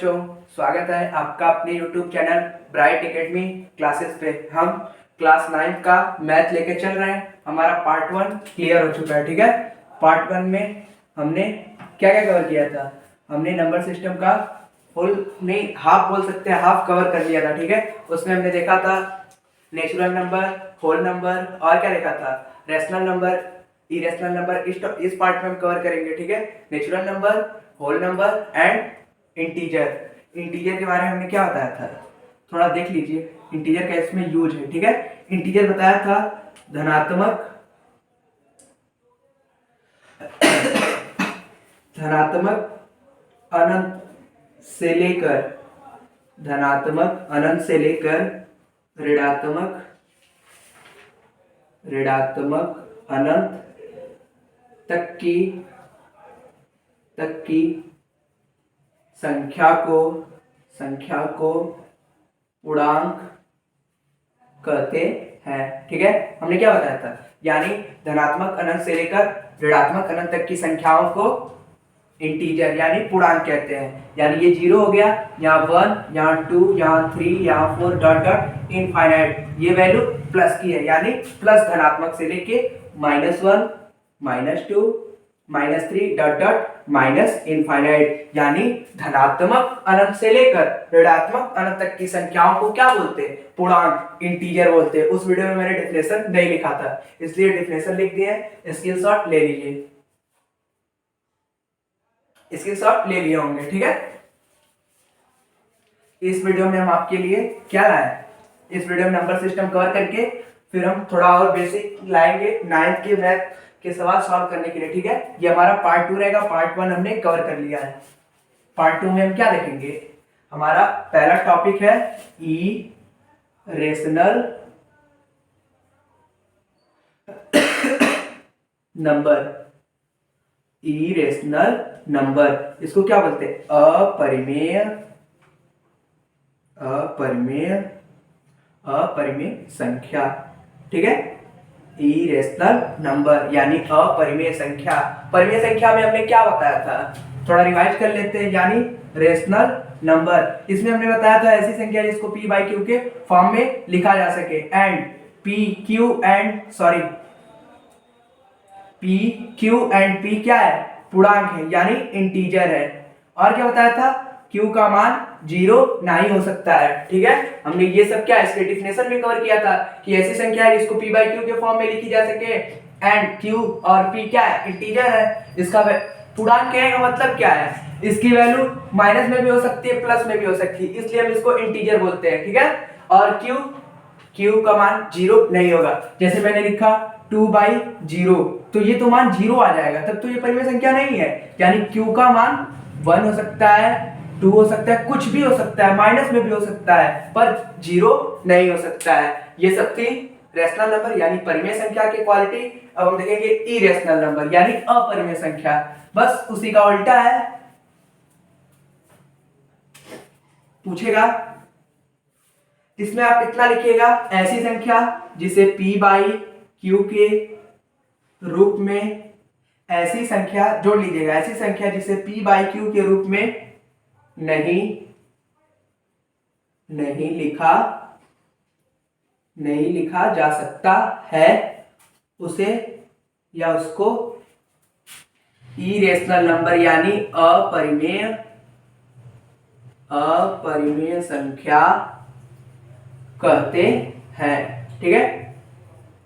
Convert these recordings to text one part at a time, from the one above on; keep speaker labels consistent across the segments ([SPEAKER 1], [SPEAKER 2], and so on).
[SPEAKER 1] बच्चों, स्वागत है आपका अपने YouTube channel bright academy classes पे। हम क्लास 9 का मैथ लेके चल रहे हैं। हमारा पार्ट 1 क्लियर हो चुका है। ठीक है, पार्ट 1 में हमने क्या क्या कवर किया था? हमने नंबर सिस्टम का फुल नहीं, हाफ बोल सकते हैं, हाफ कवर कर लिया था। ठीक है, उसमें हमने देखा था नेचुरल नंबर, होल नंबर और क्या देखा था, रैशनल नंबर, इरेशनल नंबर। इस पार्ट में हम कवर करेंगे। ठीक है, natural number, whole number and integer. Integer के बारे में हमने क्या बताया था, थोड़ा देख लीजिए इंटीजर का इसमें यूज है। ठीक है, इंटीजर बताया था धनात्मक अनंत से लेकर ऋणात्मक अनंत तक की संख्या को पूर्णांक कहते हैं। ठीक है, हमने क्या बताया था, यानी धनात्मक अनंत से लेकर ऋणात्मक अनंत तक की संख्याओं को इंटीजर यानी पूर्णांक कहते हैं। यानी ये 0 हो गया, यहाँ 1, यहाँ 2, यहाँ 3, यहाँ 4 डॉट डॉट इनफाइनाइट, ये वैल्यू प्लस की है, यानी प्लस धनात्मक से लेके -1, -2, -3 डॉट डॉट माइनस इनफाइनाइट, यानी धनात्मक अनंत से लेकर ऋणात्मक अनंत तक की संख्याओं को क्या बोलते हैं, पूर्णांक, इंटीजर बोलते हैं। उस वीडियो में मैंने डेफिनेशन नहीं लिखा था, इसलिए डेफिनेशन लिख दिए, स्क्रीनशॉट ले लीजिए, स्क्रीनशॉट ले लिए होंगे। ठीक है, इस वीडियो में हम आपके लिए क्या लाए, इस वीडियो में नंबर सिस्टम कवर करके फिर हम थोड़ा और बेसिक लाएंगे 9th के मैथ के सवाल सॉल्व करने के लिए। ठीक है, ये हमारा पार्ट 2 रहेगा, पार्ट 1 हमने कवर कर लिया है। पार्ट 2 में हम क्या देखेंगे, हमारा पहला टॉपिक है इरेशनल नंबर, इसको क्या बोलते हैं, अपरिमेय संख्या। ठीक है, इरेशनल नंबर यानी अपरिमेय संख्या। परिमेय संख्या में हमने क्या बताया था, थोड़ा रिवाइज कर लेते हैं। यानी रेशनल नंबर, इसमें हमने बताया था ऐसी संख्या जिसको p बाई क्यू के फॉर्म में लिखा जा सके, एंड p क्या है, पूर्णांक है, यानी इंटीजर है। और क्या बताया था, q का मान 0 नहीं हो सकता है। ठीक है, हमने ये सब क्या इसके डेफिनेशन में कवर किया था कि ऐसी संख्या है जिसको p बाई क्यू के फॉर्म में लिखी जा सके, एंड q और p क्या है, इंटीजर है। इसका पूर्णांक कहने का मतलब क्या है, इसकी वैल्यू माइनस में भी हो सकती है, प्लस में भी हो सकती है, इसलिए हम इसको इंटीजर बोलते हैं। ठीक है, और q का मान 0 नहीं होगा। जैसे मैंने लिखा 2/0, तो ये तो मान 0 आ जाएगा, तब तो ये परिमेय संख्या नहीं है। यानी q का मान 1 हो सकता है, 2 हो सकता है, कुछ भी हो सकता है, माइनस में भी हो सकता है, पर 0 नहीं हो सकता है। ये सब थी रैशनल नंबर यानी परिमेय संख्या की क्वालिटी। अब हम देखेंगे इरेशनल नंबर यानी अपरिमेय संख्या, बस उसी का उल्टा है। पूछेगा, इसमें आप इतना लिखिएगा, ऐसी संख्या जिसे p बाई क्यू के रूप में, ऐसी संख्या जोड़ लीजिएगा, ऐसी संख्या जिसे p बाई क्यू के रूप में नहीं लिखा जा सकता है, उसे या उसको इरेशनल नंबर यानी अपरिमेय संख्या कहते हैं। ठीक है,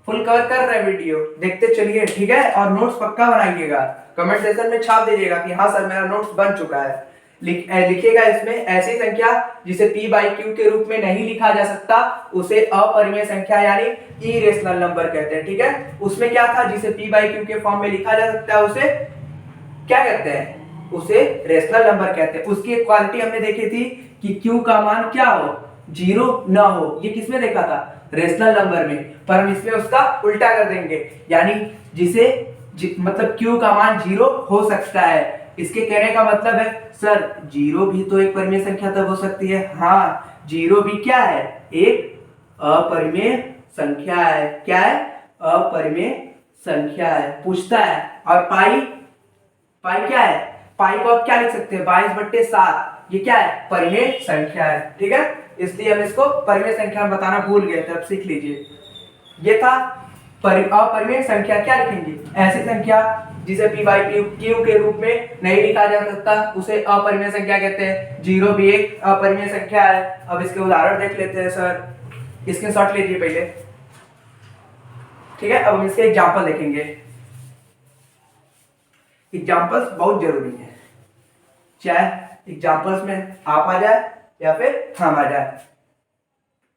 [SPEAKER 1] फुल कवर कर रहे हैं, वीडियो देखते चलिए। ठीक है, और नोट्स पक्का बनाइएगा, कमेंट सेक्शन में छाप दीजिएगा कि हाँ सर मेरा नोट्स बन चुका है। लिखिएगा इसमें, ऐसी संख्या जिसे p बाई क्यू के रूप में नहीं लिखा जा सकता उसे अपरिमेय संख्या यानी इरेशनल नंबर कहते हैं। ठीक है, उसमें क्या था, जिसे p बाई क्यू के फॉर्म में लिखा जा सकता है उसे क्या कहते हैं, उसे रेशनल नंबर कहते हैं। उसकी एक क्वालिटी हमने देखी थी कि q का मान क्या हो, 0 ना हो। ये किसमें देखा था, रेशनल नंबर में, पर हम इसमें उसका उल्टा कर देंगे, यानी मतलब q का मान 0 हो सकता है। इसके कहने का मतलब है सर 0 भी तो एक परिमेय संख्या तब हो सकती है। हाँ, 0 भी क्या है, एक अपरिमेय संख्या है। क्या है, अपरिमेय संख्या है। पूछता है, और पाई क्या है, पाई को आप क्या लिख सकते हैं, 22/7, ये क्या है, परिमेय संख्या है, ठीक है, इसलिए हम इसको परिमेय संख्या बताना भूल गए थे, अब सीख लीजिए। ये था अपरिमेय संख्या। क्या लिखेंगे, ऐसी संख्या जिसे p बाई क्यू के रूप में नहीं लिखा जा सकता उसे अपरिमेय संख्या कहते हैं। 0 भी एक अपरिमेय संख्या है। अब इसके उदाहरण देख लेते हैं सर, इसके शॉर्ट लीजिए पहले, ठीक है। अब हम इसके एग्जाम्पल देखेंगे। एग्जाम्पल्स बहुत जरूरी है, चाहे एग्जाम्पल्स में आप आ जाए या फिर हम आ जाए।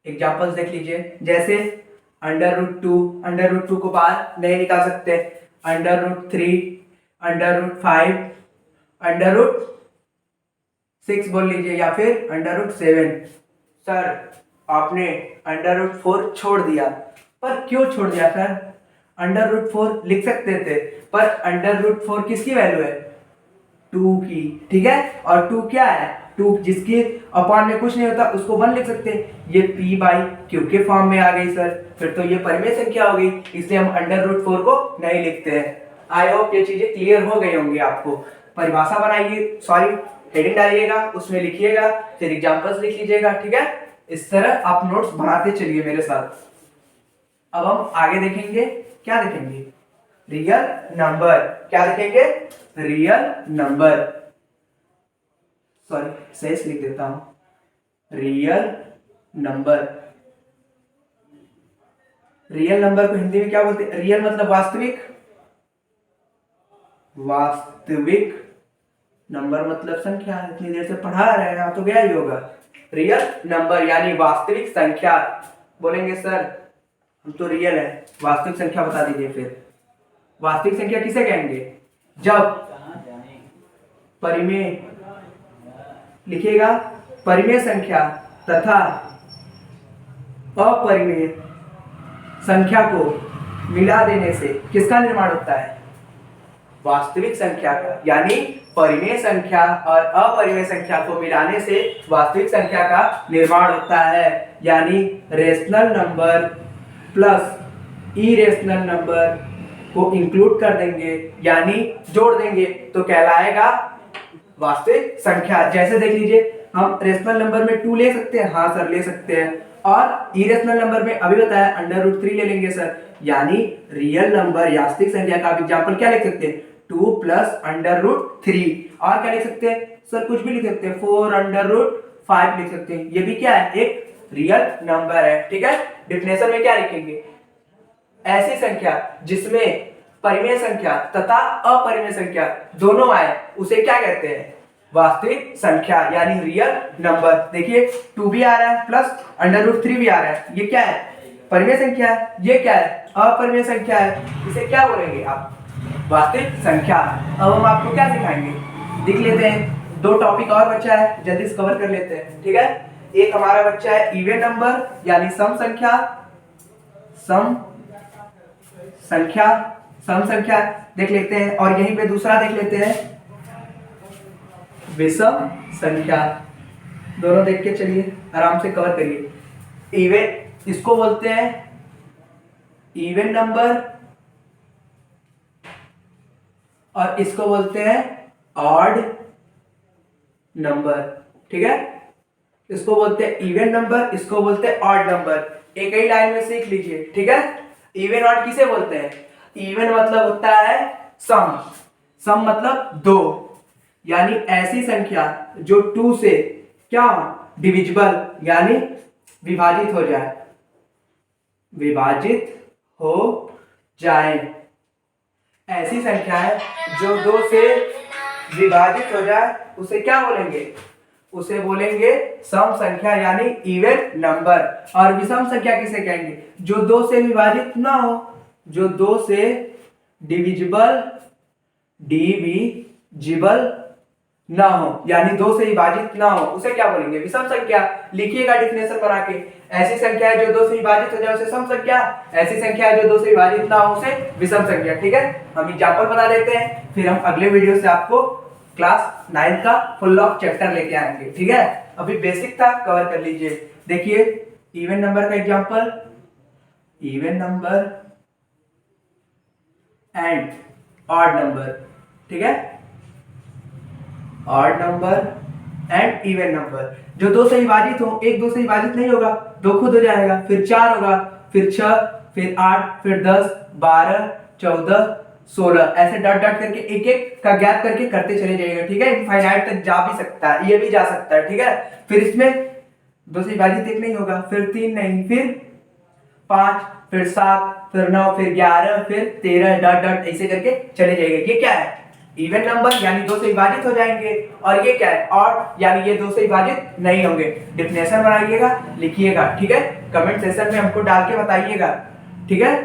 [SPEAKER 1] एग्जाम्पल्स देख लीजिए, जैसे अंडर रूट टू को बाहर नहीं निकाल सकते, √3, √5, √6 बोल लीजिए, या फिर √7। सर आपने √4 छोड़ दिया, पर क्यों छोड़ दिया सर? √4 लिख सकते थे, पर √4 किसकी वैल्यू है, 2 की, ठीक है। और 2 क्या है, 2 जिसके अपॉन में कुछ नहीं होता उसको 1 लिख सकते हैं। ये p बाई क्यू के फॉर्म में आ गई सर, फिर तो ये परिमेय संख्या हो गई, इसलिए हम √4 को नहीं लिखते हैं। आई होप ये चीजें क्लियर हो गई होंगी आपको। परिभाषा बनाइए, सॉरी हेडिंग डालिएगा, उसमें लिखिएगा, फिर एग्जांपल्स लिख लीजिएगा, ठीक है। इस तरह आप नोट्स बनाते चलिए मेरे साथ। अब हम आगे देखेंगे, क्या देखेंगे, रियल नंबर। क्या देखेंगे, रियल नंबर, सॉरी शेष लिख देता हूं, रियल नंबर। रियल नंबर को हिंदी में क्या बोलते हैं, रियल मतलब वास्तविक, वास्तविक नंबर मतलब संख्या। इतनी देर से पढ़ा रहे हैं आप तो गया ही होगा। रियल नंबर यानी वास्तविक संख्या। बोलेंगे सर हम तो रियल है, वास्तविक संख्या बता दीजिए। फिर वास्तविक संख्या किसे कहेंगे, जब परिमेय लिखिएगा, परिमेय संख्या तथा अपरिमेय संख्या को मिला देने से किसका निर्माण होता है, वास्तविक संख्या का। यानी परिमेय संख्या और अपरिमेय संख्या को मिलाने से वास्तविक संख्या का निर्माण होता है। यानी rational number plus irrational number को इंक्लूड कर देंगे, यानी जोड़ देंगे, तो कहलाएगा वास्तविक संख्या। जैसे देख लीजिए, हम रेशनल नंबर में 2 ले सकते हैं, हाँ सर ले सकते हैं, और इरेशनल नंबर में अभी बताया √3 ले लेंगे सर। यानी रियल नंबर वास्तविक संख्या का एग्जांपल क्या लिख सकते हैं, 2 + √3। और क्या लिख सकते हैं सर, कुछ भी लिख सकते हैं, 4 √5 लिख सकते हैं। ये भी क्या है, एक रियल नंबर है, ठीक है। डेफिनेशन में क्या लिखेंगे, ऐसी संख्या जिसमें परिमेय संख्या तथा अपरिमेय संख्या दोनों आए उसे क्या कहते हैं, वास्तविक संख्या यानी रियल नंबर। देखिए 2 भी आ रहा है प्लस √3 भी आ रहा है, ये क्या है, परिमेय संख्या है। ये क्या है, अपरिमेय संख्या है। इसे क्या बोलेंगे आप, वास्तविक संख्या। अब हम आपको क्या सिखाएंगे, देख लेते हैं। 2 टॉपिक और बचा है, जल्दी से कवर कर लेते हैं, ठीक है। एक हमारा बच्चा है इवन नंबर यानी सम संख्या, सम संख्या देख लेते हैं। और यहीं पे दूसरा देख लेते हैं, विषम संख्या। दोनों देख के चलिए, आराम से कवर करिए। इवन इसको बोलते हैं इवन नंबर और इसको बोलते हैं ऑड नंबर, ठीक है। इसको बोलते हैं इवन नंबर, इसको बोलते हैं ऑड नंबर। एक ही लाइन में सीख लीजिए, ठीक है। इवन ऑड किसे बोलते हैं, इवन मतलब होता है सम मतलब 2, यानी ऐसी संख्या जो 2 से क्या डिविजिबल यानी विभाजित हो जाए, ऐसी संख्या है जो 2 से विभाजित हो जाए उसे क्या बोलेंगे, उसे बोलेंगे सम संख्या यानी इवन नंबर। और विषम संख्या किसे कहेंगे, जो 2 से विभाजित ना हो, जो 2 से डिविजिबल ना हो, यानी 2 से विभाजित ना हो, उसे क्या बोलेंगे, विषम संख्या। लिखिएगा डेफिनेशन बना के, ऐसी संख्या है जो 2 से विभाजित हो जाए उसे सम संख्या, ऐसी संख्या है जो 2 से विभाजित ना हो उसे विषम संख्या, ठीक है। हम एग्जांपल बता देते हैं, फिर हम अगले वीडियो से आपको क्लास 9 का फुल ऑफ चैप्टर लेके आएंगे, ठीक है। अभी बेसिक था, कवर कर लीजिए। देखिए इवन नंबर का example, even number and odd number, ठीक है। Odd number and even number. जो 2 से विभाजित हो, एक 2 से विभाजित नहीं होगा, 2 खुद हो जाएगा, फिर 4 होगा, फिर 6, फिर 8, फिर 10, 12, 14, 16, ऐसे डॉट डॉट करके एक एक का गैप करके करते चले जाइएगा, ठीक है। इनफाइनाइट तक जा भी सकता है, ये भी जा सकता है, ठीक है। फिर इसमें 2 से विभाजित एक नहीं होगा, फिर 3 नहीं, फिर 5, फिर 7, फिर 9, फिर 11, फिर 13, डॉट डॉट ऐसे करके चले जाएगा। ये क्या है? इवन नंबर, यानी 2 से विभाजित हो जाएंगे। और ये क्या है? ऑड, यानी ये 2 से विभाजित नहीं होंगे। डिफिनेशन बनाइएगा, लिखिएगा, ठीक है। कमेंट सेक्शन में हमको डाल के बताइएगा, ठीक है।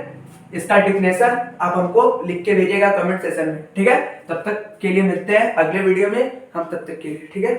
[SPEAKER 1] इसका डिफिनेशन आप हमको लिख के भेजिएगा कमेंट सेक्शन में, ठीक है। तब तक के लिए मिलते हैं अगले वीडियो में हम, तब तक के लिए, ठीक है।